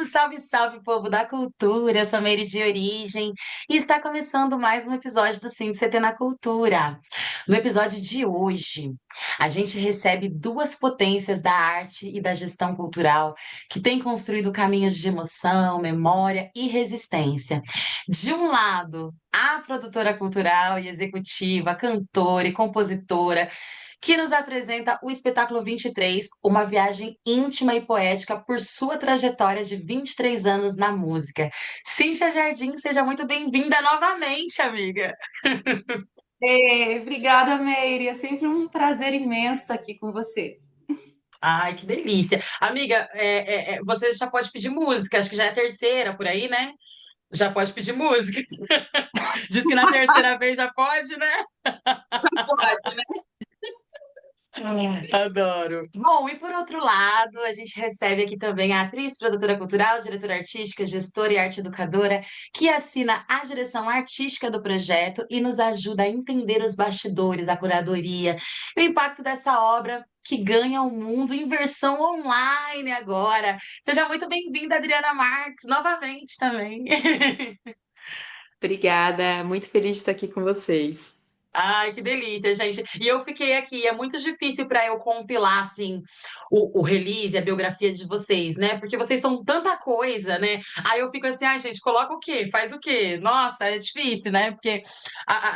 Salve, salve, povo da cultura! Eu sou a Meire de Origem e está começando mais um episódio do Sim CT na Cultura. No episódio de hoje, a gente recebe duas potências da arte e da gestão cultural que têm construído caminhos de emoção, memória e resistência. De um lado, a produtora cultural e executiva, cantora e compositora que nos apresenta o espetáculo 23, uma viagem íntima e poética por sua trajetória de 23 anos na música. Cíntia Jardim, seja muito bem-vinda novamente, amiga. Obrigada, Meire. É sempre um prazer imenso estar aqui com você. Ai, que delícia. Amiga, você já pode pedir música, acho que já é a terceira por aí, né? Já pode pedir música. Diz que na terceira vez já pode, né? Já pode, né? Adoro. Bom, e por outro lado, a gente recebe aqui também a atriz, produtora cultural, diretora artística, gestora e arte educadora, que assina a direção artística do projeto e nos ajuda a entender os bastidores, a curadoria, e o impacto dessa obra que ganha o mundo em versão online agora. Seja muito bem-vinda, Adriana Marques, novamente também. Obrigada, muito feliz de estar aqui com vocês. Ai, que delícia, gente. E eu fiquei aqui, é muito difícil para eu compilar, assim, o release, a biografia de vocês, né? Porque vocês são tanta coisa, né? Aí eu fico assim, ai, gente, coloca o quê? Faz o quê? Nossa, é difícil, né? Porque,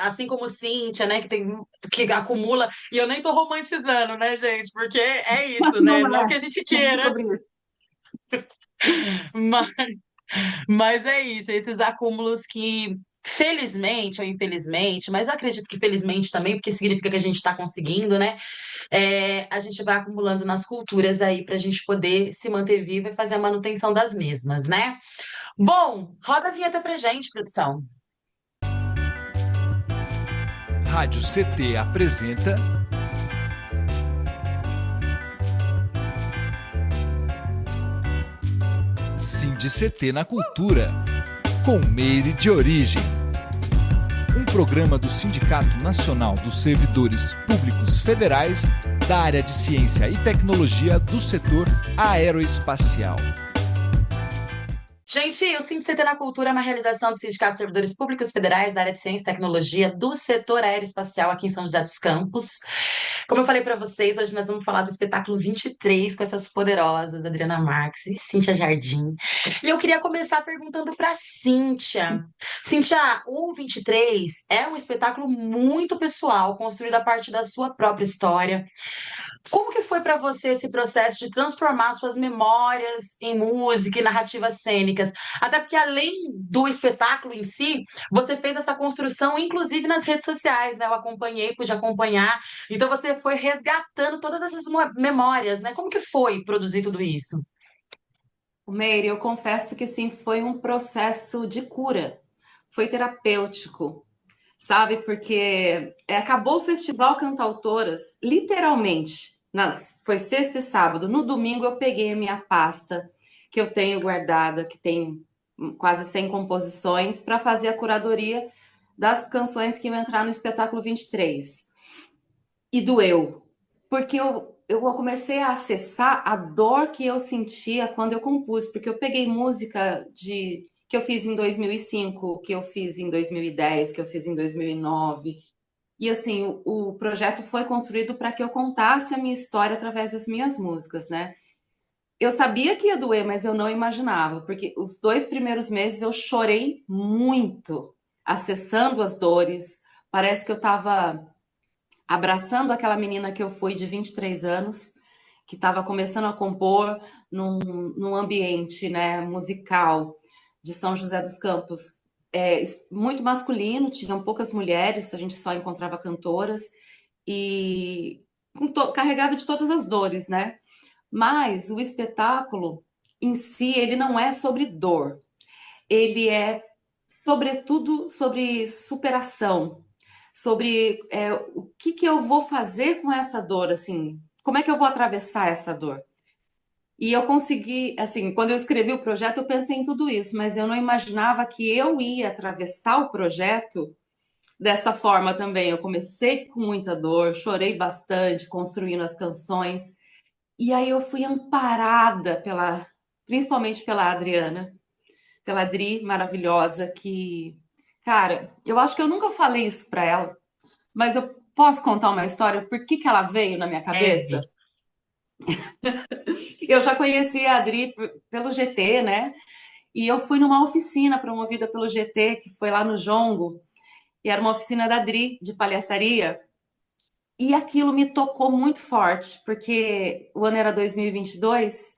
assim como Cíntia, né, que acumula, e eu nem tô romantizando, né, gente? Porque é isso, Não né? Não é, que a gente não é queira, sobre isso. mas Mas é isso, esses acúmulos que, felizmente ou infelizmente, mas eu acredito que felizmente também, porque significa que a gente está conseguindo, né? A gente vai acumulando nas culturas aí para a gente poder se manter vivo e fazer a manutenção das mesmas, né? Bom, roda a vinheta pra gente, produção. Rádio CT apresenta Cindy CT na Cultura, com Meire de Origem. Um programa do Sindicato Nacional dos Servidores Públicos Federais da área de Ciência e Tecnologia do setor aeroespacial. Gente, o CT na Cultura é uma realização do Sindicato de Servidores Públicos Federais da área de Ciência e Tecnologia do setor aeroespacial aqui em São José dos Campos. Como eu falei para vocês, hoje nós vamos falar do espetáculo 23 com essas poderosas Adriana Marques e Cíntia Jardim. E eu queria começar perguntando para Cíntia. Cíntia, o 23 é um espetáculo muito pessoal, construído a partir da sua própria história. Como que foi para você esse processo de transformar suas memórias em música e narrativas cênicas? Até porque além do espetáculo em si, você fez essa construção, inclusive nas redes sociais, né? Eu acompanhei, pude acompanhar. Então você foi resgatando todas essas memórias, né? Como que foi produzir tudo isso? Meire, eu confesso que sim, foi um processo de cura, foi terapêutico, sabe? Porque acabou o Festival Cantautoras, literalmente, foi sexta e sábado. No domingo eu peguei a minha pasta que eu tenho guardada, que tem quase 100 composições, para fazer a curadoria das canções que iam entrar no espetáculo 23. E doeu, porque eu comecei a acessar a dor que eu sentia quando eu compus, porque eu peguei música que eu fiz em 2005, que eu fiz em 2010, que eu fiz em 2009. E assim, o projeto foi construído para que eu contasse a minha história através das minhas músicas, né? Eu sabia que ia doer, mas eu não imaginava, porque os 2 primeiros meses eu chorei muito, acessando as dores. Parece que eu estava abraçando aquela menina que eu fui de 23 anos, que estava começando a compor num ambiente, né, musical de São José dos Campos, muito masculino, tinham poucas mulheres, a gente só encontrava cantoras, e carregada de todas as dores, né? Mas o espetáculo em si, ele não é sobre dor, ele é sobretudo sobre superação, sobre o que, que eu vou fazer com essa dor, assim, como é que eu vou atravessar essa dor. E eu consegui, assim, quando eu escrevi o projeto, eu pensei em tudo isso, mas eu não imaginava que eu ia atravessar o projeto dessa forma também. Eu comecei com muita dor, chorei bastante, construindo as canções, e aí eu fui amparada principalmente pela Adriana, pela Adri maravilhosa, que, cara, eu acho que eu nunca falei isso pra ela, mas eu posso contar uma história, por que que ela veio na minha Deve. cabeça? Eu já conheci a Adri pelo GT, né? E eu fui numa oficina promovida pelo GT, que foi lá no Jongo, e era uma oficina da Adri, de palhaçaria, e aquilo me tocou muito forte, porque o ano era 2022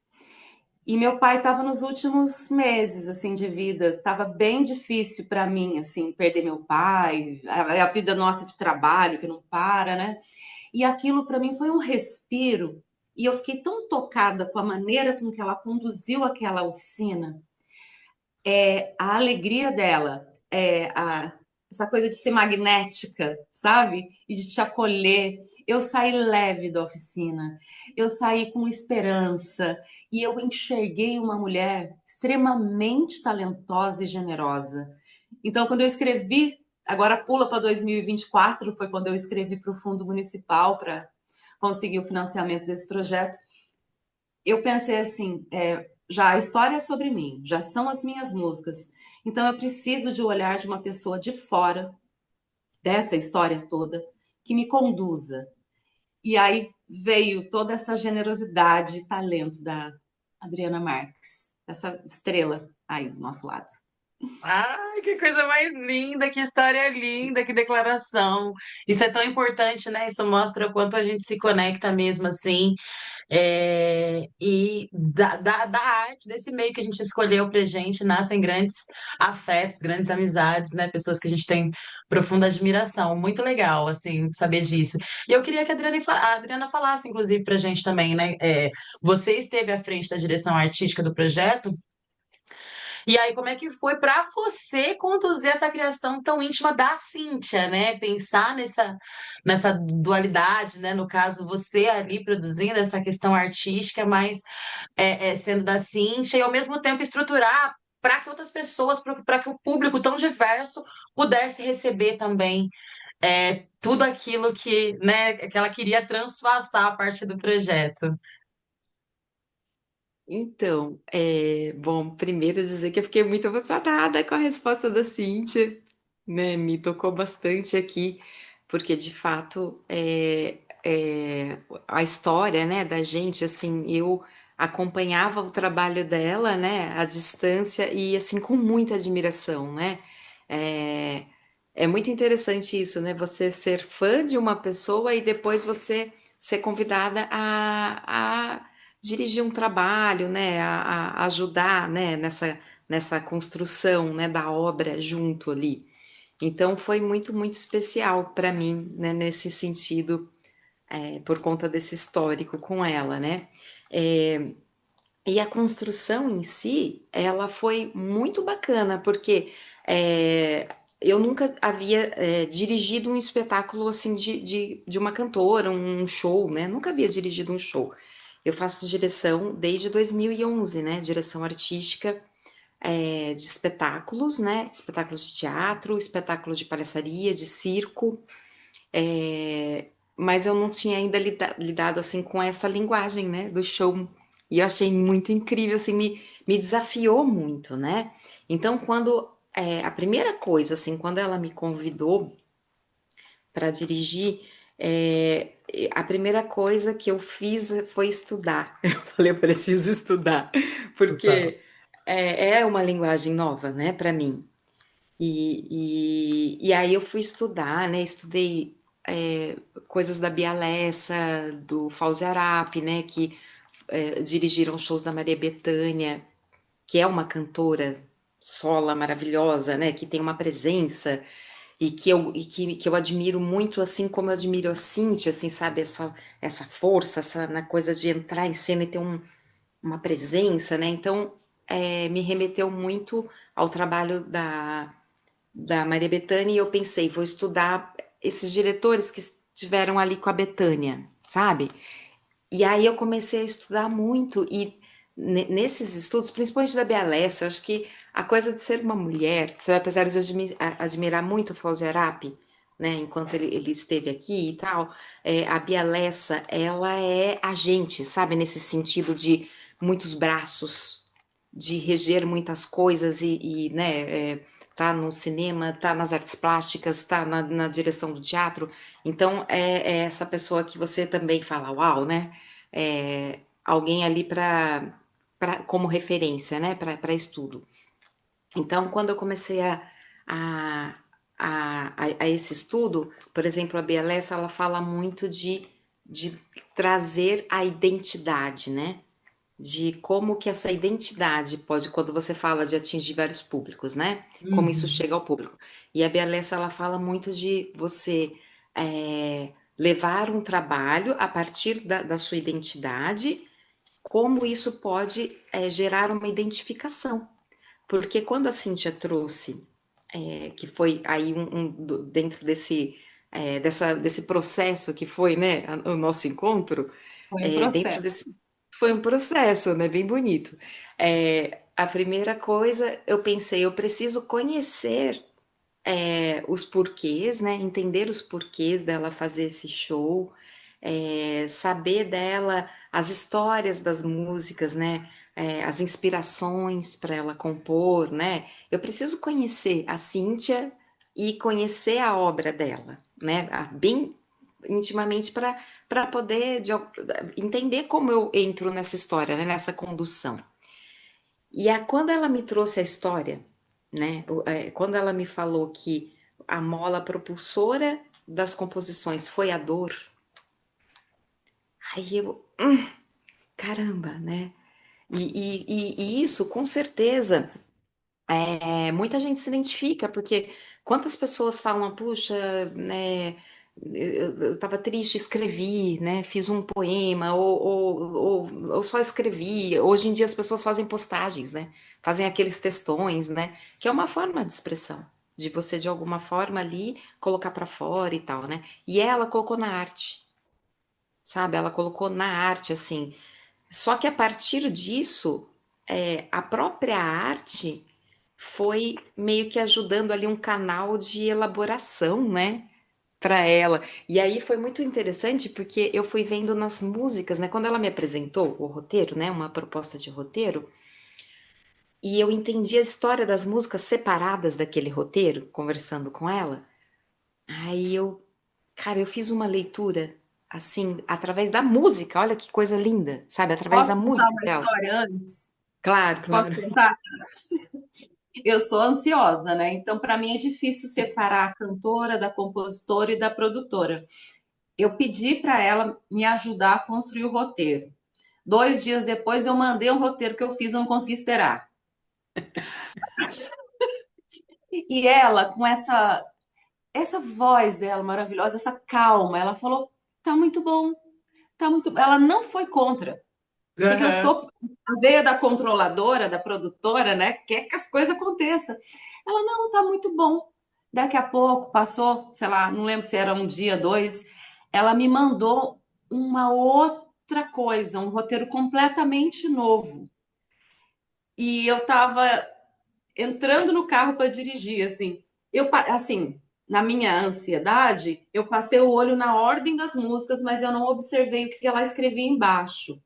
e meu pai estava nos últimos meses assim de vida, estava bem difícil para mim assim perder meu pai, a vida nossa de trabalho que não para, né? E aquilo para mim foi um respiro e eu fiquei tão tocada com a maneira com que ela conduziu aquela oficina, a alegria dela, essa coisa de ser magnética, sabe? E de te acolher. Eu saí leve da oficina, eu saí com esperança e eu enxerguei uma mulher extremamente talentosa e generosa. Então, quando eu escrevi, agora pula para 2024, foi quando eu escrevi para o Fundo Municipal para conseguir o financiamento desse projeto. Eu pensei assim, já a história é sobre mim, já são as minhas músicas. Então eu preciso de um olhar de uma pessoa de fora dessa história toda que me conduza. E aí veio toda essa generosidade e talento da Adriana Marques, essa estrela aí do nosso lado. Ai, que coisa mais linda, que história linda, que declaração. Isso é tão importante, né? Isso mostra o quanto a gente se conecta mesmo assim. E da arte, desse meio que a gente escolheu pra gente, nascem grandes afetos, grandes amizades, né? Pessoas que a gente tem profunda admiração. Muito legal, assim, saber disso. E eu queria que a Adriana falasse, inclusive, pra gente também, né? Você esteve à frente da direção artística do projeto. E aí, como é que foi para você conduzir essa criação tão íntima da Cíntia, né? Pensar nessa dualidade, né? No caso, você ali produzindo essa questão artística, mas sendo da Cíntia, e ao mesmo tempo estruturar para que outras pessoas, para que o público tão diverso pudesse receber também tudo aquilo que ela queria transpassar a partir do projeto. Então, bom, primeiro dizer que eu fiquei muito emocionada com a resposta da Cíntia, né? Me tocou bastante aqui, porque de fato a história, né, da gente, assim, eu acompanhava o trabalho dela, né, à distância e assim com muita admiração, né? É, é muito interessante isso, né? Você ser fã de uma pessoa e depois você ser convidada a dirigir um trabalho, né, a ajudar, né, nessa construção, né, da obra junto ali. Então foi muito, muito especial para mim, né, nesse sentido, por conta desse histórico com ela, né. É, e a construção em si, ela foi muito bacana, porque eu nunca havia dirigido um espetáculo assim de uma cantora, um show, né? Nunca havia dirigido um show. Eu faço direção desde 2011, né? Direção artística de espetáculos, né? Espetáculos de teatro, espetáculos de palhaçaria, de circo. Mas eu não tinha ainda lidado assim com essa linguagem, né? Do show. E eu achei muito incrível, assim, me desafiou muito, né? Então, quando a primeira coisa, assim, quando ela me convidou para dirigir, a primeira coisa que eu fiz foi estudar. Eu falei, eu preciso estudar, Total. porque é uma linguagem nova, né, para mim. E aí eu fui estudar, né? Estudei coisas da Bia Lessa, do Fauzi Arap, né? Que dirigiram shows da Maria Bethânia, que é uma cantora sola maravilhosa, né? Que tem uma presença que eu admiro muito, assim como eu admiro a Cíntia, assim, sabe? Essa força, essa na coisa de entrar em cena e ter uma presença, né? Então, me remeteu muito ao trabalho da Maria Bethânia e eu pensei, vou estudar esses diretores que estiveram ali com a Bethânia, sabe? E aí eu comecei a estudar muito e nesses estudos, principalmente da Bialessa, acho que a coisa de ser uma mulher, você apesar de admirar muito o Fauzi Arap, né, enquanto ele esteve aqui e tal, a Bialessa, ela é a gente, sabe, nesse sentido de muitos braços, de reger muitas coisas né, tá no cinema, tá nas artes plásticas, tá na direção do teatro. Então, é essa pessoa que você também fala, uau, né? Alguém ali como referência, né, para estudo. Então, quando eu comecei a, a esse estudo, por exemplo, a BLS, ela fala muito de trazer a identidade, né? De como que essa identidade pode, quando você fala de atingir vários públicos, né? Como isso Uhum. chega ao público. E a BLS, ela fala muito de você levar um trabalho a partir da sua identidade, como isso pode gerar uma identificação. Porque quando a Cíntia trouxe, que foi aí dentro desse processo que foi, né, o nosso encontro, Foi um dentro processo. desse foi um processo, né, bem bonito. A primeira coisa, eu pensei, eu preciso conhecer os porquês, né, entender os porquês dela fazer esse show, saber dela as histórias das músicas, né, as inspirações para ela compor, né. Eu preciso conhecer a Cíntia e conhecer a obra dela, né, bem intimamente para poder entender como eu entro nessa história, né, nessa condução. E quando ela me trouxe a história, né, quando ela me falou que a mola propulsora das composições foi a dor, aí eu, caramba, né? E isso, com certeza, muita gente se identifica, porque quantas pessoas falam, puxa, né, eu estava triste, escrevi, né, fiz um poema, ou só escrevi. Hoje em dia as pessoas fazem postagens, né, fazem aqueles textões, né, que é uma forma de expressão, de você de alguma forma ali colocar para fora e tal, né, e ela colocou na arte, sabe, ela colocou na arte, assim, só que a partir disso, a própria arte foi meio que ajudando ali um canal de elaboração, né, para ela. E aí foi muito interessante porque eu fui vendo nas músicas, né, quando ela me apresentou o roteiro, né, uma proposta de roteiro, e eu entendi a história das músicas separadas daquele roteiro, conversando com ela. Aí cara, eu fiz uma leitura assim, através da música. Olha que coisa linda, sabe? Através Posso da contar música uma dela. história antes? Claro, Posso claro. contar? Eu sou ansiosa, né? Então, para mim é difícil separar a cantora da compositora e da produtora. Eu pedi para ela me ajudar a construir o roteiro. 2 dias depois, eu mandei um roteiro que eu fiz, eu não consegui esperar. E ela, com essa voz dela maravilhosa, essa calma, ela falou: tá muito bom, tá muito. Ela não foi contra, porque eu Aham. sou a veia da controladora, da produtora, né? Quer que as coisas aconteçam. Ela, não, tá muito bom. Daqui a pouco, passou, sei lá, não lembro se era um dia, dois, ela me mandou uma outra coisa, um roteiro completamente novo. E eu tava entrando no carro para dirigir, assim. Assim, na minha ansiedade, eu passei o olho na ordem das músicas, mas eu não observei o que ela escrevia embaixo.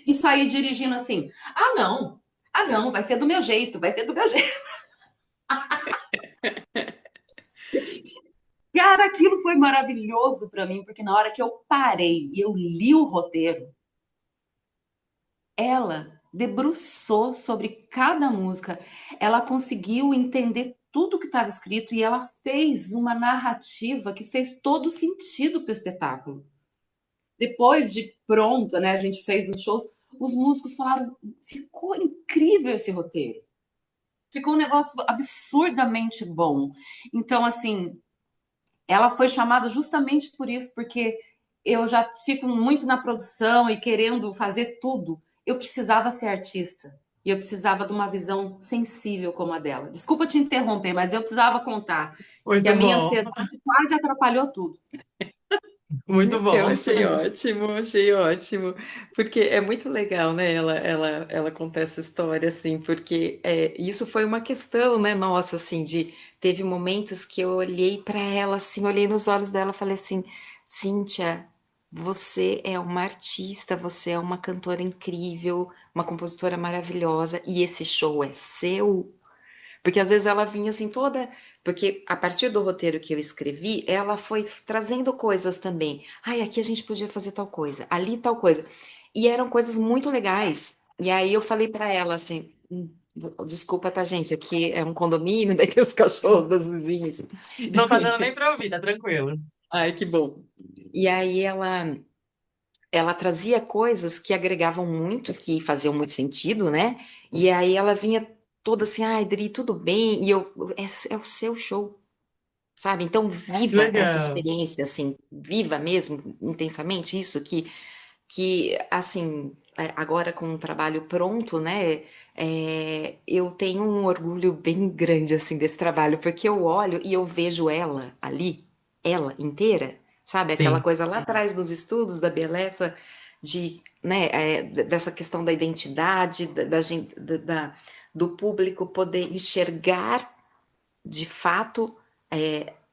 E saí dirigindo assim: ah, não. Ah, não, vai ser do meu jeito, vai ser do meu jeito. Cara, aquilo foi maravilhoso para mim, porque na hora que eu parei e eu li o roteiro, ela debruçou sobre cada música, ela conseguiu entender tudo que estava escrito e ela fez uma narrativa que fez todo sentido para o espetáculo. Depois de pronto, né, a gente fez os shows, os músicos falaram: ficou incrível esse roteiro. Ficou um negócio absurdamente bom. Então, assim, ela foi chamada justamente por isso, porque eu já fico muito na produção e querendo fazer tudo. Eu precisava ser artista. E eu precisava de uma visão sensível como a dela. Desculpa te interromper, mas eu precisava contar que a Muito minha bom, ansiedade quase atrapalhou tudo. muito Eu bom. achei ótimo, porque é muito legal, né? Ela contar essa história, assim, porque isso foi uma questão, né? Nossa, assim, teve momentos que eu olhei para ela, assim, olhei nos olhos dela, falei assim, Cíntia. você é uma artista, você é uma cantora incrível, uma compositora maravilhosa, e esse show é seu. Porque às vezes ela vinha assim toda. Porque a partir do roteiro que eu escrevi, ela foi trazendo coisas também. Ai, aqui a gente podia fazer tal coisa, ali tal coisa. E eram coisas muito legais. E aí eu falei pra ela assim: desculpa, tá, gente? Aqui é um condomínio, daí tem os cachorros das vizinhas. Não tá dando nem pra ouvir, tá tranquilo. Ai, que bom. E aí ela trazia coisas que agregavam muito, que faziam muito sentido, né? E aí ela vinha toda assim, ai, Dri, tudo bem? E eu, é o seu show, sabe? Então viva essa Legal. experiência, assim, viva mesmo, intensamente isso, que assim, agora com o trabalho pronto, né? Eu tenho um orgulho bem grande, assim, desse trabalho, porque eu olho e eu vejo ela ali, ela inteira, sabe? Aquela Sim. coisa lá atrás dos estudos da beleza, né, dessa questão da identidade, da gente, do público poder enxergar de fato,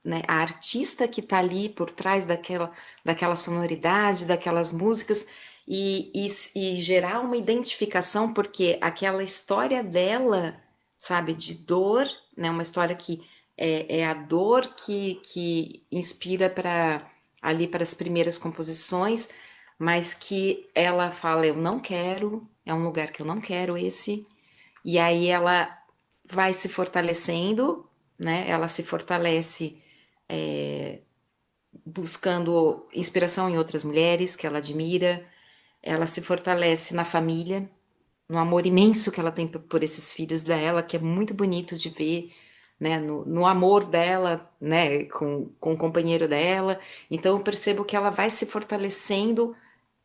né, a artista que está ali por trás daquela sonoridade, daquelas músicas, e gerar uma identificação, porque aquela história dela, sabe, de dor, né, uma história que é a dor que inspira para ali para as primeiras composições, mas que ela fala, eu não quero, é um lugar que eu não quero esse, e aí ela vai se fortalecendo, né? Ela se fortalece buscando inspiração em outras mulheres que ela admira, ela se fortalece na família, no amor imenso que ela tem por esses filhos dela, que é muito bonito de ver, né? No amor dela, né? Com o companheiro dela. Então eu percebo que ela vai se fortalecendo,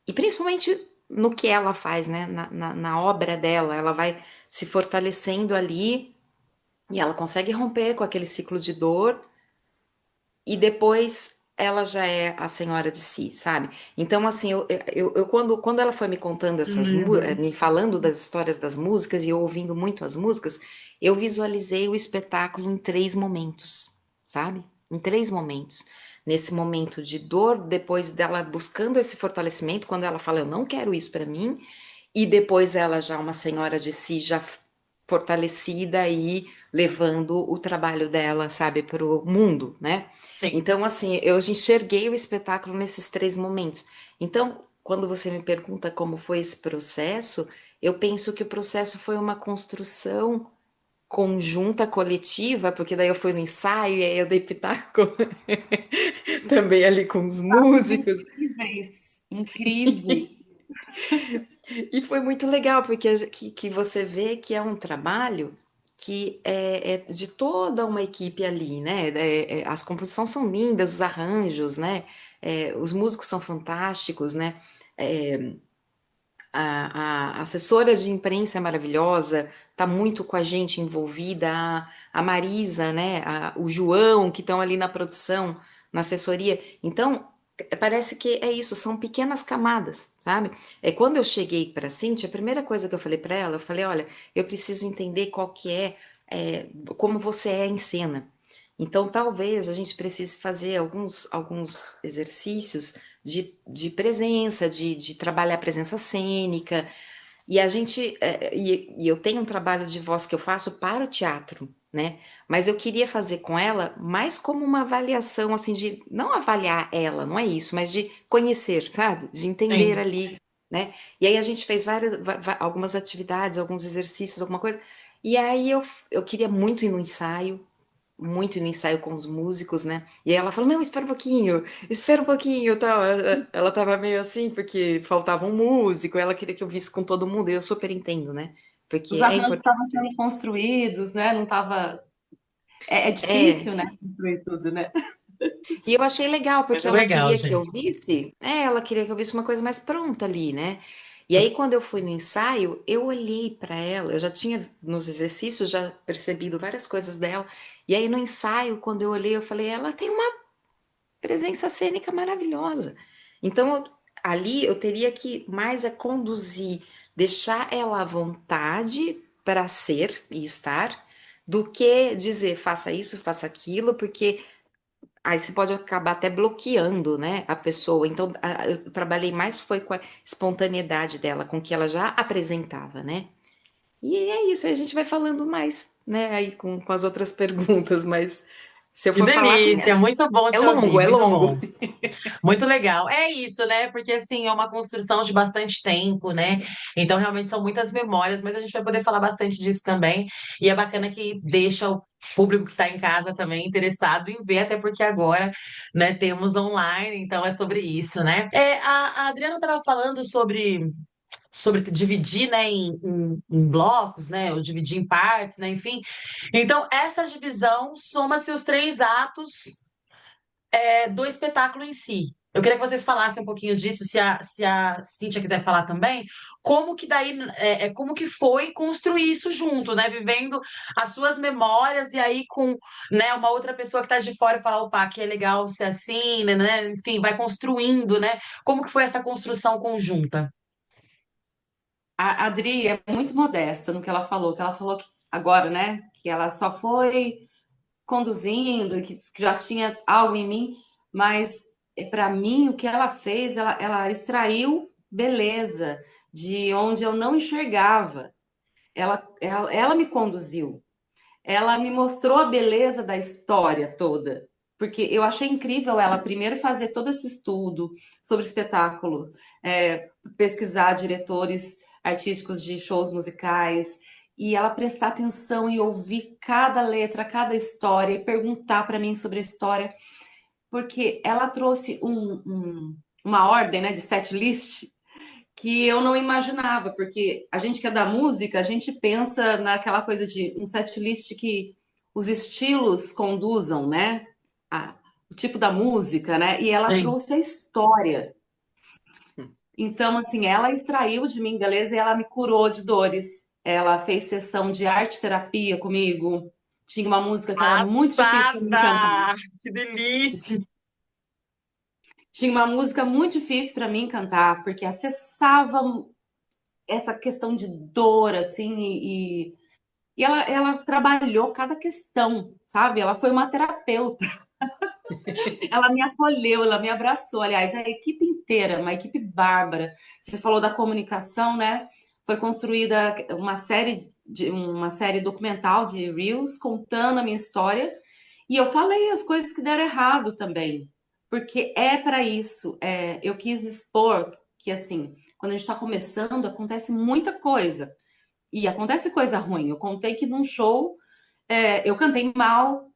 e principalmente no que ela faz, né? Na obra dela, ela vai se fortalecendo ali e ela consegue romper com aquele ciclo de dor e depois ela já é a senhora de si, sabe? Então, assim, quando ela foi me contando Uhum. me falando das histórias das músicas e eu ouvindo muito as músicas, eu visualizei o espetáculo em três momentos, sabe? Em três momentos. Nesse momento de dor, depois dela buscando esse fortalecimento, quando ela fala, eu não quero isso para mim, e depois ela já uma senhora de si, já fortalecida e levando o trabalho dela, sabe, para o mundo, né? Sim. Então, assim, eu enxerguei o espetáculo nesses três momentos. Então, quando você me pergunta como foi esse processo, eu penso que o processo foi uma construção conjunta, coletiva, porque daí eu fui no ensaio e aí eu dei pitaco também ali com os músicos. Incríveis, incríveis. E foi muito legal, porque que você vê que é um trabalho que é de toda uma equipe ali, né? As composições são lindas, os arranjos, né? Os músicos são fantásticos, né? É, a assessora de imprensa é maravilhosa, tá muito com a gente envolvida, a Marisa, né? O João, que estão ali na produção, na assessoria. Então, parece que é isso, são pequenas camadas, sabe? Quando eu cheguei para a Cintia, a primeira coisa que eu falei para ela, eu falei, olha, eu preciso entender qual que como você é em cena. Então, talvez a gente precise fazer alguns exercícios de presença, de trabalhar a presença cênica. E a gente, e eu tenho um trabalho de voz que eu faço para o teatro, né? Mas eu queria fazer com ela mais como uma avaliação, assim, de não avaliar ela, não é isso, mas de conhecer, sabe? De entender Sim. ali, né? E aí a gente fez algumas atividades, alguns exercícios, alguma coisa. E aí eu queria muito no ensaio com os músicos, né? E aí ela falou, não, espera um pouquinho, tal. Ela tava meio assim, porque faltava um músico, ela queria que eu visse com todo mundo, e eu super entendo, né? Porque Os é arranjos importante estavam sendo isso. construídos, né? Não estava. É É, difícil, né? Construir tudo, né? e eu achei legal, porque Muito legal, gente. ela queria que eu visse uma coisa mais pronta ali, né? E aí, quando eu fui no ensaio, eu olhei para ela, eu já tinha nos exercícios já percebido várias coisas dela, e aí no ensaio, quando eu olhei, eu falei, ela tem uma presença cênica maravilhosa. Então, ali eu teria que mais conduzir, deixar ela à vontade para ser e estar, do que dizer faça isso, faça aquilo, porque aí você pode acabar até bloqueando, né, a pessoa. Então, eu trabalhei mais foi com a espontaneidade dela, com o que ela já apresentava, né? E é isso, aí a gente vai falando mais, né, aí com as outras perguntas, mas se eu Que for falar, tem delícia, essa. muito bom É te longo, ouvir, é muito longo. bom. Muito legal. É isso, né? Porque assim, é uma construção de bastante tempo, né? Então, realmente são muitas memórias, mas a gente vai poder falar bastante disso também. E é bacana que deixa o público que está em casa também interessado em ver, até porque agora, né, temos online, então é sobre isso, né? A Adriana estava falando sobre dividir, né, em blocos, né, ou dividir em partes, né, enfim. Então, essa divisão soma-se os três atos do espetáculo em si. Eu queria que vocês falassem um pouquinho disso, se a Cíntia quiser falar também, como que daí, como que foi construir isso junto, né? Vivendo as suas memórias e aí com, né, uma outra pessoa que está de fora e falar, opa, que é legal ser assim, né? Enfim, vai construindo, né? Como que foi essa construção conjunta? A Adri é muito modesta no que ela falou que agora, né, que ela só foi conduzindo, que já tinha algo em mim, mas para mim o que ela fez, ela extraiu beleza de onde eu não enxergava. Ela me conduziu, ela me mostrou a beleza da história toda. Porque eu achei incrível ela primeiro fazer todo esse estudo sobre espetáculo, pesquisar diretores artísticos de shows musicais, e ela prestar atenção e ouvir cada letra, cada história, e perguntar para mim sobre a história, porque ela trouxe uma ordem, né, de set list que eu não imaginava, porque a gente que é da música, a gente pensa naquela coisa de um set list que os estilos conduzam, né? A- o tipo da música, né? E ela Sim. trouxe a história. Então, assim, ela extraiu de mim beleza e ela me curou de dores. Ela fez sessão de arte terapia comigo. Tinha uma música que era muito difícil para mim cantar. Passada! Que delícia! Tinha uma música muito difícil para mim cantar, porque acessava essa questão de dor, assim, e ela trabalhou cada questão, sabe? Ela foi uma terapeuta. Ela me acolheu, ela me abraçou. Aliás, a equipe inteira, uma equipe bárbara. Você falou da comunicação, né? Foi construída uma série documental de Reels contando a minha história. E eu falei as coisas que deram errado também. Porque é para isso. Eu quis expor que, assim, quando a gente está começando, acontece muita coisa. E acontece coisa ruim. Eu contei que num show eu cantei mal,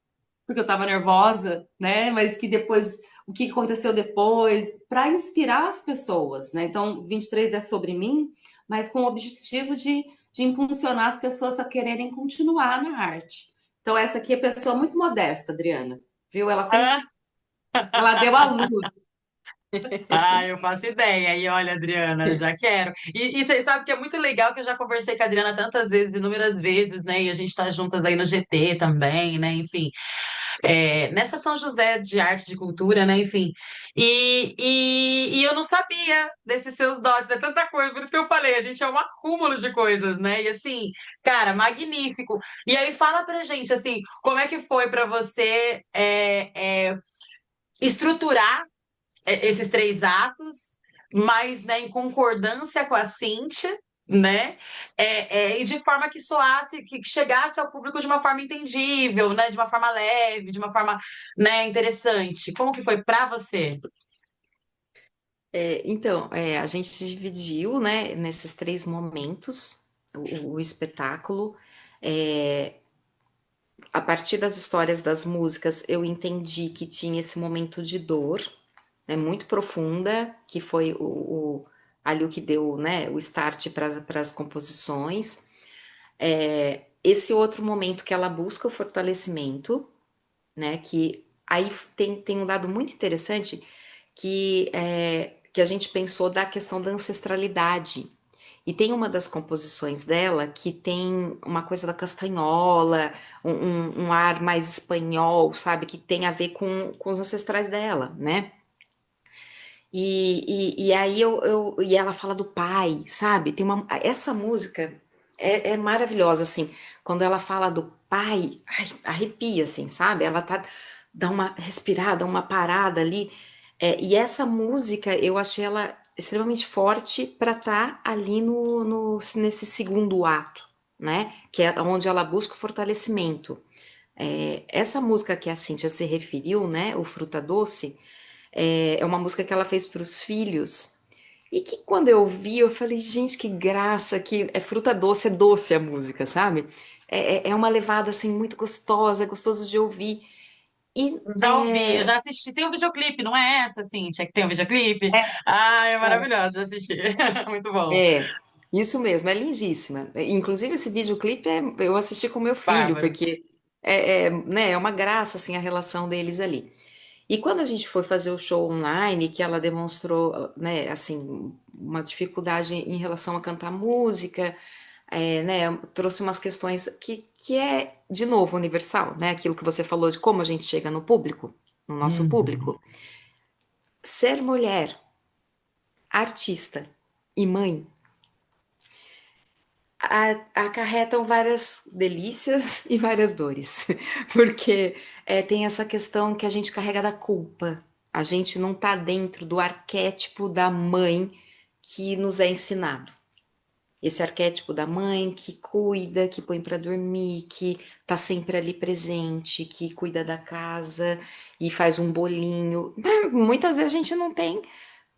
porque eu estava nervosa, né? Mas que depois, o que aconteceu depois, para inspirar as pessoas, né? Então, 23 é sobre mim, mas com o objetivo de impulsionar as pessoas a quererem continuar na arte. Então, essa aqui é pessoa muito modesta, Adriana, viu? Ela deu a luz. Ah, eu faço ideia. E olha, Adriana, já quero. E você sabe que é muito legal que eu já conversei com a Adriana tantas vezes, inúmeras vezes, né? E a gente tá juntas aí no GT também, né? Enfim, nessa São José de Arte e de Cultura, né? Enfim. E eu não sabia desses seus dotes, é tanta coisa, por isso que eu falei, a gente é um acúmulo de coisas, né? E assim, cara, magnífico. E aí fala pra gente, assim, como é que foi pra você estruturar esses três atos, mas né, em concordância com a Cíntia, né? E de forma que soasse, que chegasse ao público de uma forma entendível, né? De uma forma leve, de uma forma, né, interessante. Como que foi para você? Então, a gente dividiu, né, nesses três momentos o espetáculo. É, a partir das histórias das músicas, eu entendi que tinha esse momento de dor, né, muito profunda, que foi ali o que deu, né, o start para as composições. Esse outro momento que ela busca o fortalecimento, né, que aí tem um dado muito interessante que a gente pensou da questão da ancestralidade. E tem uma das composições dela que tem uma coisa da castanhola, um ar mais espanhol, sabe? Que tem a ver com os ancestrais dela, né? E aí e ela fala do pai, sabe? Essa música é maravilhosa, assim. Quando ela fala do pai, ai, arrepia, assim, sabe? Ela tá dar uma respirada, uma parada ali. E essa música, eu achei ela extremamente forte para estar ali nesse segundo ato, né? Que é onde ela busca o fortalecimento. Essa música que a Cíntia se referiu, né? O Fruta Doce, é uma música que ela fez para os filhos. E que quando eu ouvi, eu falei, gente, que graça, que é fruta doce, é doce a música, sabe? É uma levada assim muito gostosa, é gostoso de ouvir. E Já ouvi, eu já assisti. Tem um videoclipe, não é essa, Cíntia, que tem um videoclipe? Ah, é maravilhoso, já assisti. Muito bom. isso mesmo, é lindíssima. Inclusive, esse videoclipe eu assisti com meu filho, Bárbaro. porque né, é uma graça assim, a relação deles ali. E quando a gente foi fazer o show online, que ela demonstrou, né, assim, uma dificuldade em relação a cantar música, né, trouxe umas questões que é, de novo, universal, né? Aquilo que você falou de como a gente chega no público, no nosso Uhum. público. Ser mulher, artista e mãe acarretam várias delícias e várias dores, porque tem essa questão que a gente carrega da culpa. A gente não tá dentro do arquétipo da mãe que nos é ensinado. Esse arquétipo da mãe que cuida, que põe para dormir, que tá sempre ali presente, que cuida da casa e faz um bolinho. Muitas vezes a gente não tem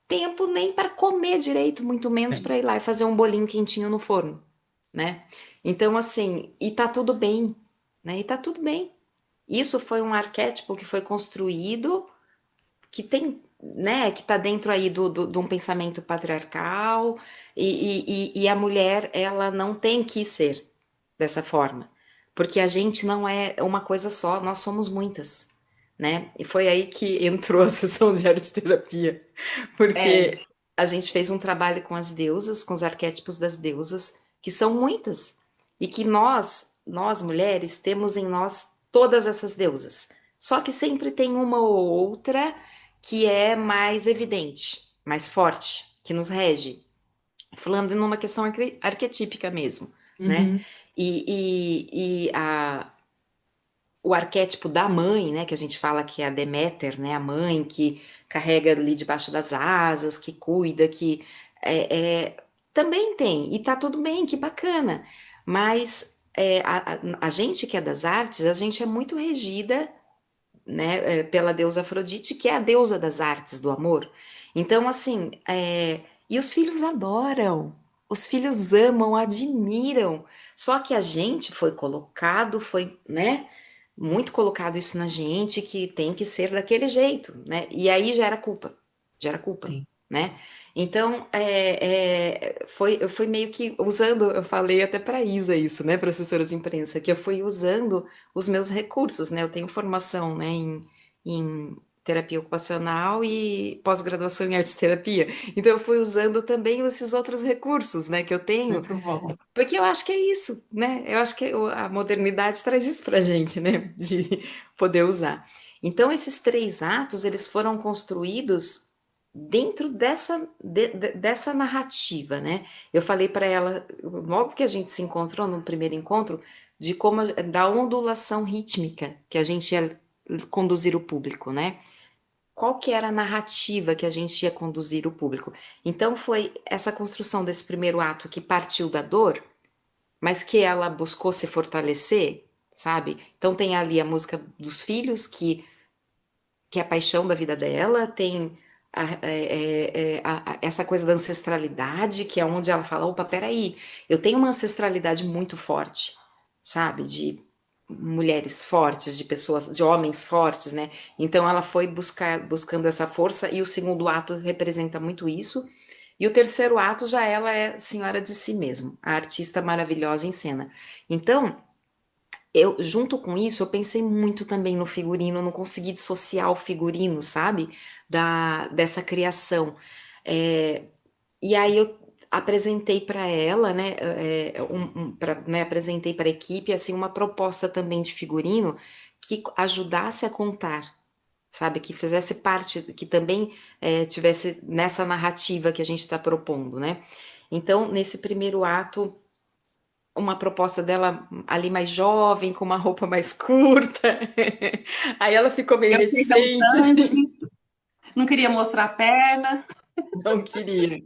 tempo nem para comer direito, muito menos Sim. para ir lá e fazer um bolinho quentinho no forno, né? Então, assim, e tá tudo bem, né? E tá tudo bem. Isso foi um arquétipo que foi construído, que tem, né, que tá dentro aí de um pensamento patriarcal, e a mulher, ela não tem que ser dessa forma, porque a gente não é uma coisa só, nós somos muitas, né? E foi aí que entrou a sessão de arte terapia, É, porque a gente fez um trabalho com as deusas, com os arquétipos das deusas, que são muitas, e que nós mulheres, temos em nós todas essas deusas. Só que sempre tem uma ou outra que é mais evidente, mais forte, que nos rege. Falando numa questão arquetípica mesmo, né? Uhum. O arquétipo da mãe, né, que a gente fala que é a Deméter, né, a mãe que carrega ali debaixo das asas, que cuida, que também tem, e tá tudo bem, que bacana, mas a gente que é das artes, a gente é muito regida, né, pela deusa Afrodite, que é a deusa das artes, do amor. Então, assim, e os filhos adoram, os filhos amam, admiram. Só que a gente foi colocado, foi, né, muito colocado isso na gente, que tem que ser daquele jeito, né? E aí gera culpa, Sim. né? Então, eu fui meio que usando, eu falei até para Isa isso, né, para assessora de imprensa, que eu fui usando os meus recursos, né? Eu tenho formação, né, em terapia ocupacional e pós-graduação em arte terapia. Então eu fui usando também esses outros recursos, né, que eu tenho, Muito bom. porque eu acho que é isso, né? Eu acho que a modernidade traz isso pra gente, né, de poder usar. Então esses três atos, eles foram construídos dentro dessa narrativa, né? Eu falei para ela, logo que a gente se encontrou no primeiro encontro, de como da ondulação rítmica que a gente ia conduzir o público, né? Qual que era a narrativa que a gente ia conduzir o público? Então foi essa construção desse primeiro ato que partiu da dor, mas que ela buscou se fortalecer, sabe? Então tem ali a música dos filhos, que é a paixão da vida dela, tem essa coisa da ancestralidade, que é onde ela fala, opa, peraí, eu tenho uma ancestralidade muito forte, sabe? De mulheres fortes, de pessoas, de homens fortes, né? Então ela foi buscando essa força, e o segundo ato representa muito isso. E o terceiro ato já ela é senhora de si mesma, a artista maravilhosa em cena. Então, junto com isso, eu pensei muito também no figurino, não consegui dissociar o figurino, sabe? Dessa criação. É, e aí eu apresentei para ela, né, né, apresentei para a equipe, assim, uma proposta também de figurino que ajudasse a contar, sabe? Que fizesse parte, que também tivesse nessa narrativa que a gente está propondo, né? Então, nesse primeiro ato, uma proposta dela ali mais jovem, com uma roupa mais curta. Aí ela ficou meio Eu fiquei reticente, assim, relutante, não queria mostrar a perna. não queria.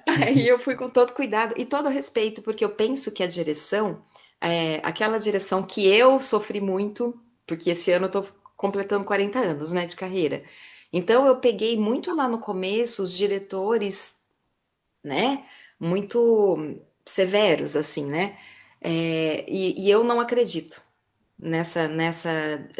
Aí eu fui com todo cuidado e todo respeito, porque eu penso que a direção, aquela direção que eu sofri muito, porque esse ano eu tô completando 40 anos, né, de carreira. Então eu peguei muito lá no começo os diretores, né, muito severos, assim, né? E eu não acredito nessa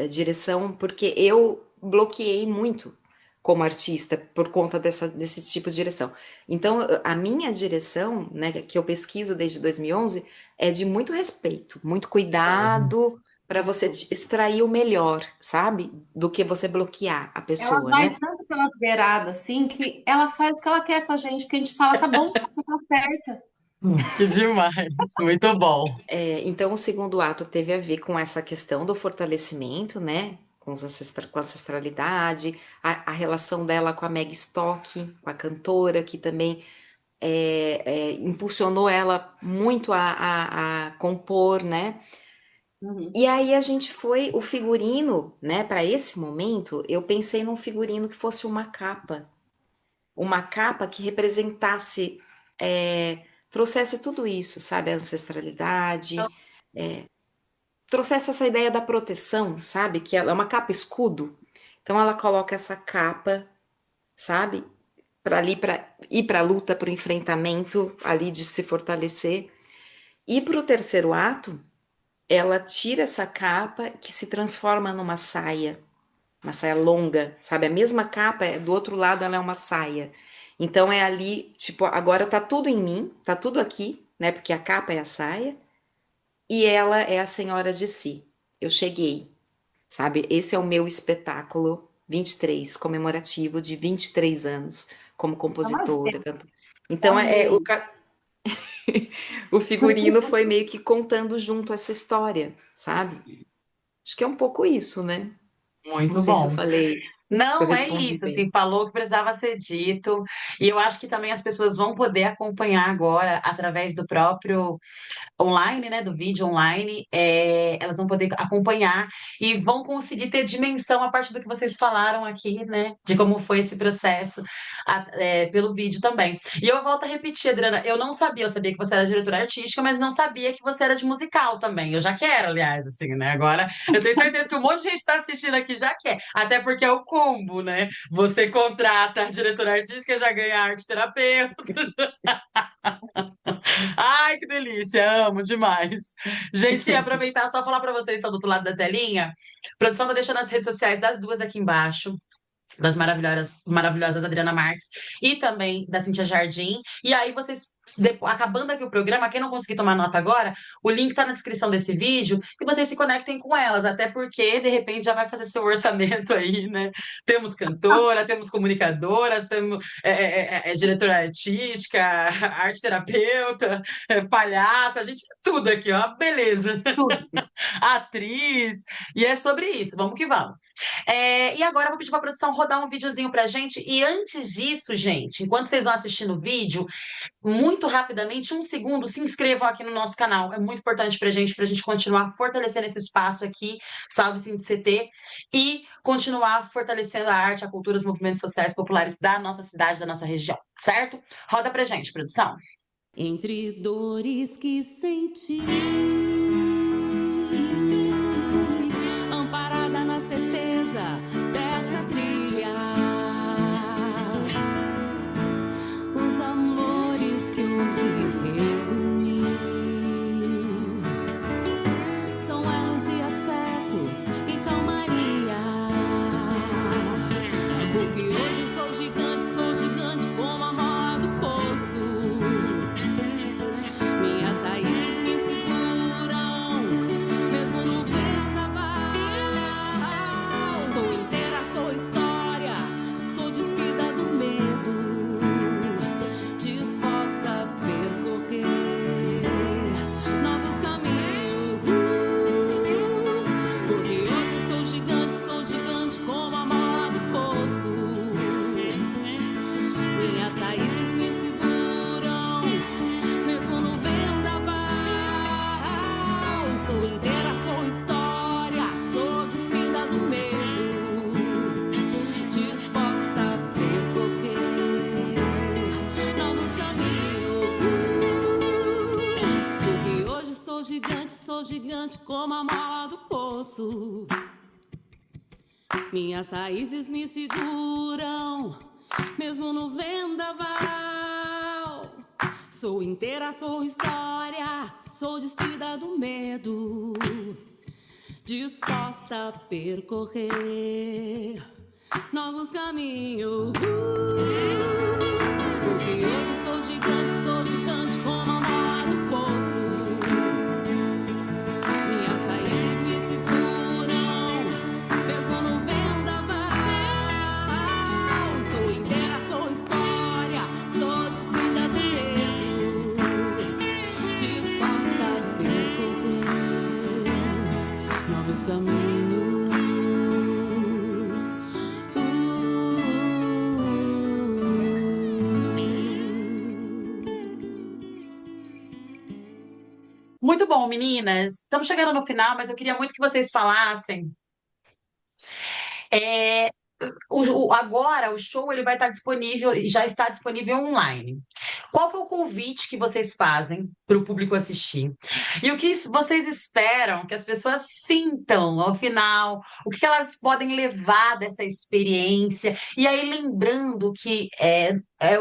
direção, porque eu bloqueei muito como artista por conta desse tipo de direção. Então, a minha direção, né, que eu pesquiso desde 2011, é de muito respeito, muito cuidado para você extrair o melhor, sabe? Do que você bloquear a Ela pessoa, vai né? tanto pela beirada, assim, que ela faz o que ela quer com a gente, porque a gente fala, tá bom, você tá certa. Que demais, muito bom. Então, o segundo ato teve a ver com essa questão do fortalecimento, né? Com a ancestralidade, a relação dela com a Meg Stock, com a cantora, que também impulsionou ela muito a compor, né? Uhum. E aí a gente foi, o figurino, né? Para esse momento, eu pensei num figurino que fosse uma capa que representasse, trouxesse tudo isso, sabe? A ancestralidade, trouxesse essa ideia da proteção, sabe? Que ela é uma capa escudo. Então ela coloca essa capa, sabe? Para ali, para ir para a luta, para o enfrentamento, ali de se fortalecer. E para o terceiro ato, ela tira essa capa que se transforma numa saia, uma saia longa, sabe? A mesma capa, do outro lado ela é uma saia. Então é ali, tipo, agora tá tudo em mim, tá tudo aqui, né? Porque a capa é a saia e ela é a senhora de si. Eu cheguei, sabe? Esse é o meu espetáculo 23, comemorativo de 23 anos como É uma compositora, delícia, cantora. Então amei. o figurino foi meio que contando junto essa história, sabe? Acho que é um pouco isso, né? Não Muito sei se eu bom. falei, se eu Não, é respondi isso, assim, bem. falou o que precisava ser dito, e eu acho que também as pessoas vão poder acompanhar agora através do próprio online, né, do vídeo online, elas vão poder acompanhar e vão conseguir ter dimensão a partir do que vocês falaram aqui, né, de como foi esse processo pelo vídeo também. E eu volto a repetir, Adriana, eu não sabia, eu sabia que você era diretora artística, mas não sabia que você era de musical também. Eu já quero, aliás, assim, né? Agora eu tenho certeza que um monte de gente está assistindo aqui já quer, até porque é o combo, né? Você contrata a diretora artística, já ganha arte terapeuta. Ai, que delícia, amo demais. Gente, e aproveitar só falar para vocês que estão do outro lado da telinha. A produção tá deixando as redes sociais das duas aqui embaixo. Das maravilhosas, maravilhosas Adriana Marques e também da Cíntia Jardim. E aí, vocês, acabando aqui o programa, quem não conseguir tomar nota agora, o link tá na descrição desse vídeo e vocês se conectem com elas, até porque, de repente, já vai fazer seu orçamento aí, né? Temos cantora, temos comunicadoras, temos diretora artística, arte terapeuta, palhaça, a gente, tudo aqui, ó, beleza. Tudo. Atriz, e é sobre isso, vamos que vamos. E agora eu vou pedir para a produção rodar um videozinho pra gente. E antes disso, gente, enquanto vocês vão assistindo o vídeo, muito rapidamente, um segundo, se inscrevam aqui no nosso canal. É muito importante pra gente continuar fortalecendo esse espaço aqui, Salve Cindy CT, e continuar fortalecendo a arte, a cultura, os movimentos sociais populares da nossa cidade, da nossa região, certo? Roda pra gente, produção. Entre dores que senti, amparada na certeza dessa trilha, os amores que hoje reuni são elos de afeto e calmaria. Porque hoje sou gigante como a mola do poço. Minhas raízes me seguram. sou gigante como a mola do poço. Minhas raízes me seguram, mesmo no vendaval. Sou inteira, sou história, sou despida do medo, disposta a percorrer novos caminhos. Porque hoje sou gigante como a mola do poço. Minhas raízes me seguram, mesmo no vendaval. Sou inteira, sou história, sou despida do medo, disposta a percorrer novos caminhos. Muito bom, meninas. Estamos chegando no final, mas eu queria muito que vocês falassem. É, agora o show ele vai estar disponível e já está disponível online. Qual que é o convite que vocês fazem para o público assistir? E o que vocês esperam que as pessoas sintam ao final? O que elas podem levar dessa experiência? E aí, lembrando que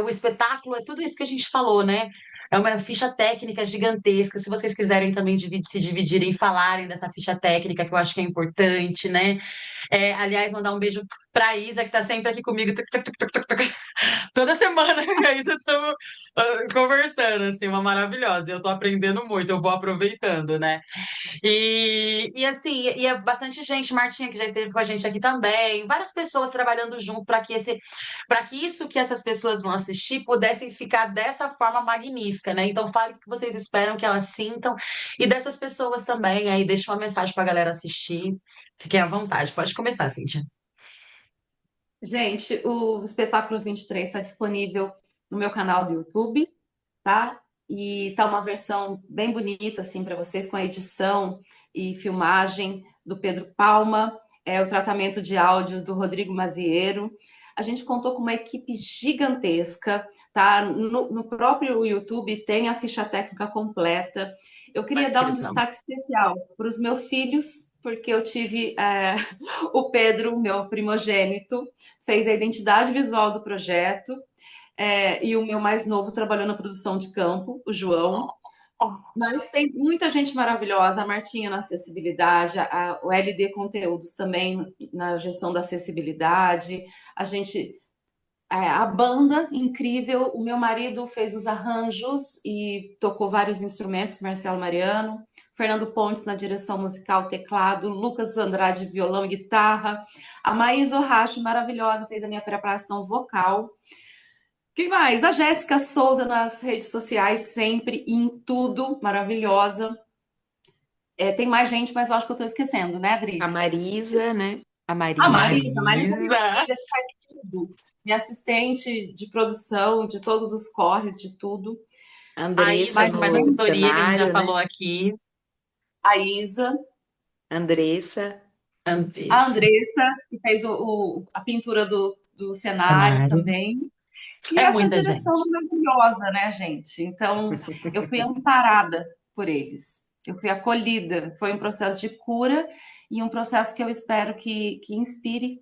o espetáculo é tudo isso que a gente falou, né? É uma ficha técnica gigantesca. Se vocês quiserem também se dividirem e falarem dessa ficha técnica, que eu acho que é importante, né? Aliás, mandar um beijo pra Isa, que tá sempre aqui comigo. Toda semana a Isa estamos conversando, assim, uma maravilhosa. Eu tô aprendendo muito, eu vou aproveitando, né? E é bastante gente, Martinha, que já esteve com a gente aqui também, várias pessoas trabalhando junto para que isso que essas pessoas vão assistir pudessem ficar dessa forma magnífica, né? Então, fale o que vocês esperam que elas sintam, e dessas pessoas também, aí deixa uma mensagem pra galera assistir. Fiquem à vontade, pode começar, Cíntia. Gente, o espetáculo 23 está disponível no meu canal do YouTube, tá? E tá uma versão bem bonita, assim, para vocês, com a edição e filmagem do Pedro Palma, o tratamento de áudio do Rodrigo Maziero. A gente contou com uma equipe gigantesca, tá? No próprio YouTube tem a ficha técnica completa. Eu queria dar um destaque especial para os meus filhos, porque eu tive o Pedro, meu primogênito, fez a identidade visual do projeto, e o meu mais novo trabalhou na produção de campo, o João. Mas tem muita gente maravilhosa, a Martinha na acessibilidade, o LD Conteúdos também na gestão da acessibilidade, a banda incrível, o meu marido fez os arranjos e tocou vários instrumentos, Marcelo Mariano, Fernando Pontes na direção musical, teclado, Lucas Andrade, violão e guitarra, a Maísa Orrache, maravilhosa, fez a minha preparação vocal. Quem mais? A Jéssica Souza nas redes sociais, sempre, em tudo, maravilhosa. Tem mais gente, mas eu acho que eu estou esquecendo, né, Adri? A Marisa, né? A A Marisa. Marisa. Tudo. Minha assistente de produção, de todos os corres, de tudo. A Andressa mais assessoria que a gente já falou aqui. A Isa. Andressa. A Andressa, que fez a pintura do cenário também. E essa direção maravilhosa, né, gente? Então, eu fui amparada por eles. Eu fui acolhida. Foi um processo de cura e um processo que eu espero que inspire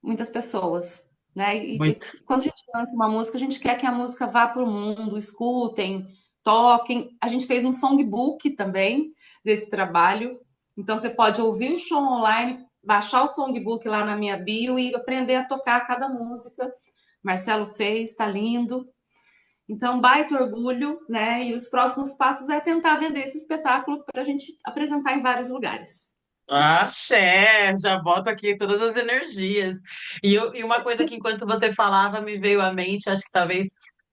muitas pessoas, né? E quando a gente lança uma música, a gente quer que a música vá para o mundo, escutem, toquem. A gente fez um songbook também desse trabalho. Então, você pode ouvir o show online, baixar o songbook lá na minha bio e aprender a tocar cada música. Marcelo fez, está lindo. Então, baita orgulho, né? E os próximos passos é tentar vender esse espetáculo para a gente apresentar em vários lugares. Axé, já boto aqui todas as energias. E uma coisa que enquanto você falava me veio à mente, acho que talvez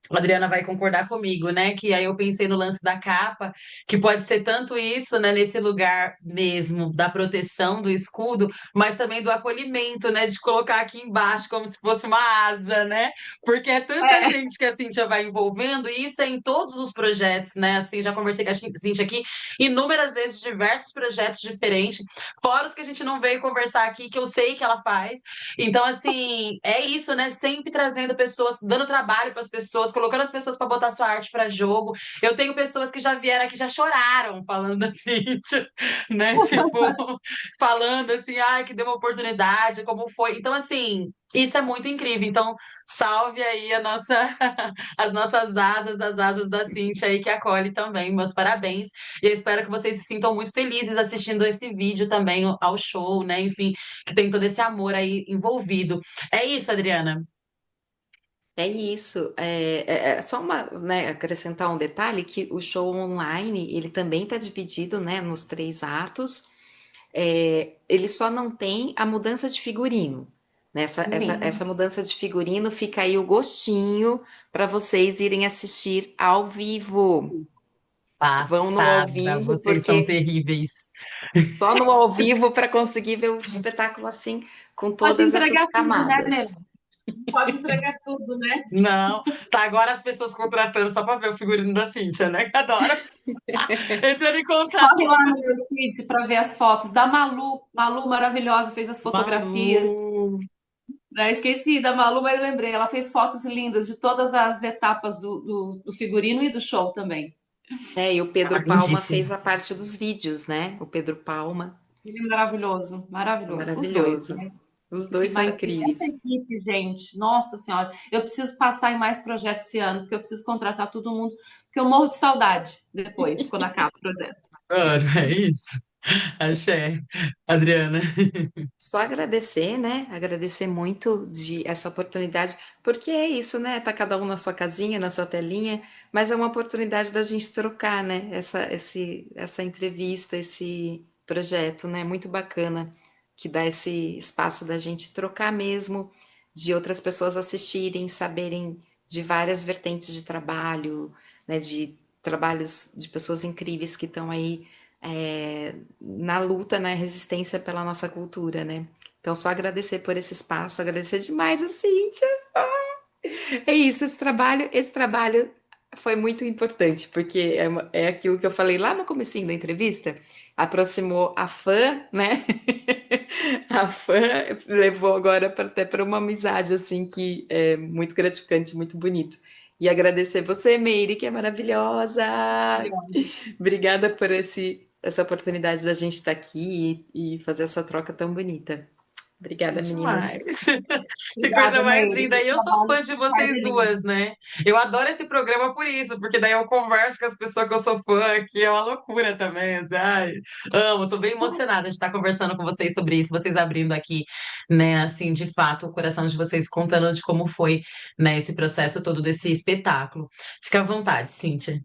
a Adriana vai concordar comigo, né? Que aí eu pensei no lance da capa, que pode ser tanto isso, né? Nesse lugar mesmo da proteção do escudo, mas também do acolhimento, né? De colocar aqui embaixo como se fosse uma asa, né? Porque é tanta gente que a Cíntia vai envolvendo, e isso é em todos os projetos, né? Assim, já conversei com a Cíntia aqui inúmeras vezes, diversos projetos diferentes, fora os que a gente não veio conversar aqui, que eu sei que ela faz. Então, assim, é isso, né? Sempre trazendo pessoas, dando trabalho para as pessoas, colocando as pessoas para botar sua arte para jogo. Eu tenho pessoas que já vieram aqui, já choraram falando assim, né? Tipo, falando assim, ai, que deu uma oportunidade, como foi. Então, assim, isso é muito incrível. Então, salve aí a nossa, as nossas asas, das asas da Cintia aí, que acolhe também. Meus parabéns. E eu espero que vocês se sintam muito felizes assistindo esse vídeo também ao show, né? Enfim, que tem todo esse amor aí envolvido. É isso, Adriana. É isso. É só né, acrescentar um detalhe que o show online ele também está dividido, né, nos 3 atos. Ele só não tem a mudança de figurino. Sim. Essa mudança de figurino fica aí o gostinho para vocês irem assistir ao vivo. Vão no ao Passada, vivo, vocês são porque terríveis. só no ao vivo para conseguir ver o espetáculo assim, com Pode todas essas entregar tudo, né, camadas. Nena? Pode entregar tudo, né? Não, tá agora as pessoas contratando só pra ver o figurino da Cíntia, né? Que adoro. Entrando em contato. Corre lá no meu feed para ver as fotos da Malu. Malu maravilhosa, fez as fotografias. Malu. Né? Esqueci da Malu, mas lembrei. Ela fez fotos lindas de todas as etapas do figurino e do show também. E o Tava Pedro Palma lindíssimo. fez a parte dos vídeos, né? O Pedro Palma, Ele é maravilhoso, maravilhoso. Os dois, maravilhoso. né? Os dois são Mas essa incríveis. equipe, gente, nossa senhora, eu preciso passar em mais projetos esse ano, porque eu preciso contratar todo mundo, porque eu morro de saudade depois, quando acaba o projeto. Mano, é isso. Axé. Adriana. Só agradecer, né? Agradecer muito de essa oportunidade, porque é isso, né? Tá cada um na sua casinha, na sua telinha, mas é uma oportunidade da gente trocar, né? Essa entrevista, esse projeto, né? Muito bacana, que dá esse espaço da gente trocar mesmo, de outras pessoas assistirem, saberem de várias vertentes de trabalho, né? De trabalhos de pessoas incríveis que estão aí na luta, na resistência pela nossa cultura, né? Então, só agradecer por esse espaço, agradecer demais a Cíntia. É isso, esse trabalho foi muito importante, porque é aquilo que eu falei lá no comecinho da entrevista, aproximou a fã, né? A fã levou agora até para uma amizade, assim, que é muito gratificante, muito bonito. E agradecer você, Meire, que é maravilhosa. Obrigada por essa oportunidade da gente estar aqui e fazer essa troca tão bonita. Obrigada, meninas. Demais. Que coisa Obrigada, mais Meire. linda. E eu sou fã de vocês duas, né? Eu adoro esse programa por isso, porque daí eu converso com as pessoas que eu sou fã aqui, é uma loucura também. Assim, ai, amo, tô bem emocionada de estar conversando com vocês sobre isso, vocês abrindo aqui, né, assim, de fato, o coração de vocês contando de como foi, né, esse processo todo desse espetáculo. Fica à vontade, Cíntia.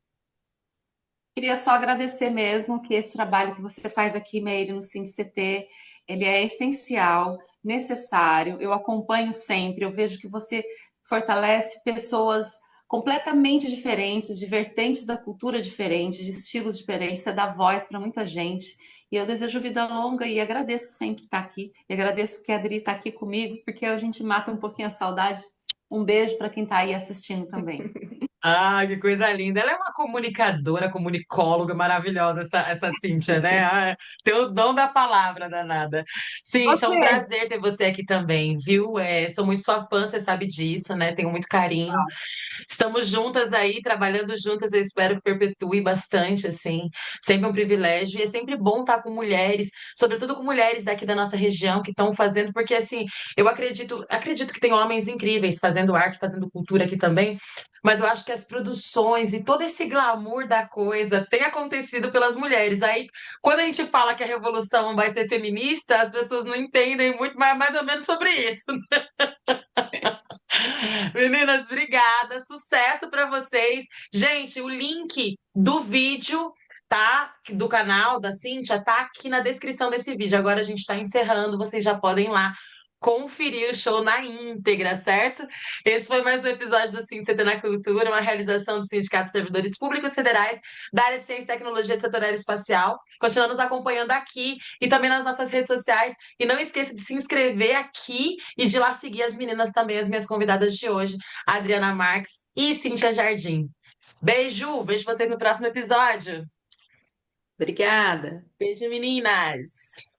Queria só agradecer mesmo que esse trabalho que você faz aqui, Meire, no CT, ele é essencial, necessário. Eu acompanho sempre, eu vejo que você fortalece pessoas completamente diferentes, de vertentes da cultura diferentes, de estilos diferentes, você dá voz para muita gente. E eu desejo vida longa e agradeço sempre estar aqui. E agradeço que a Adri está aqui comigo, porque a gente mata um pouquinho a saudade. Um beijo para quem está aí assistindo também. Ah, que coisa linda. Ela é uma comunicadora, comunicóloga maravilhosa, essa Cíntia, né? Ah, tem o dom da palavra danada. Cíntia, é um Você, prazer ter você aqui também, viu? Sou muito sua fã, você sabe disso, né? Tenho muito carinho. Estamos juntas aí, trabalhando juntas, eu espero que perpetue bastante, assim. Sempre um privilégio. E é sempre bom estar com mulheres, sobretudo com mulheres daqui da nossa região que estão fazendo, porque assim, eu acredito que tem homens incríveis fazendo arte, fazendo cultura aqui também. Mas eu acho que as produções e todo esse glamour da coisa tem acontecido pelas mulheres. Aí, quando a gente fala que a revolução vai ser feminista, as pessoas não entendem muito, mas é mais ou menos sobre isso. Meninas, obrigada. Sucesso para vocês. Gente, o link do vídeo, tá? Do canal da Cíntia, tá aqui na descrição desse vídeo. Agora a gente está encerrando, vocês já podem ir lá conferir o show na íntegra, certo? Esse foi mais um episódio do CT na Cultura, uma realização do Sindicato de Servidores Públicos Federais da área de Ciência e Tecnologia do Setor Aeroespacial. Continua nos acompanhando aqui e também nas nossas redes sociais. E não esqueça de se inscrever aqui e de ir lá seguir as meninas também, as minhas convidadas de hoje, Adriana Marques e Cíntia Jardim. Beijo, vejo vocês no próximo episódio. Obrigada. Beijo, meninas!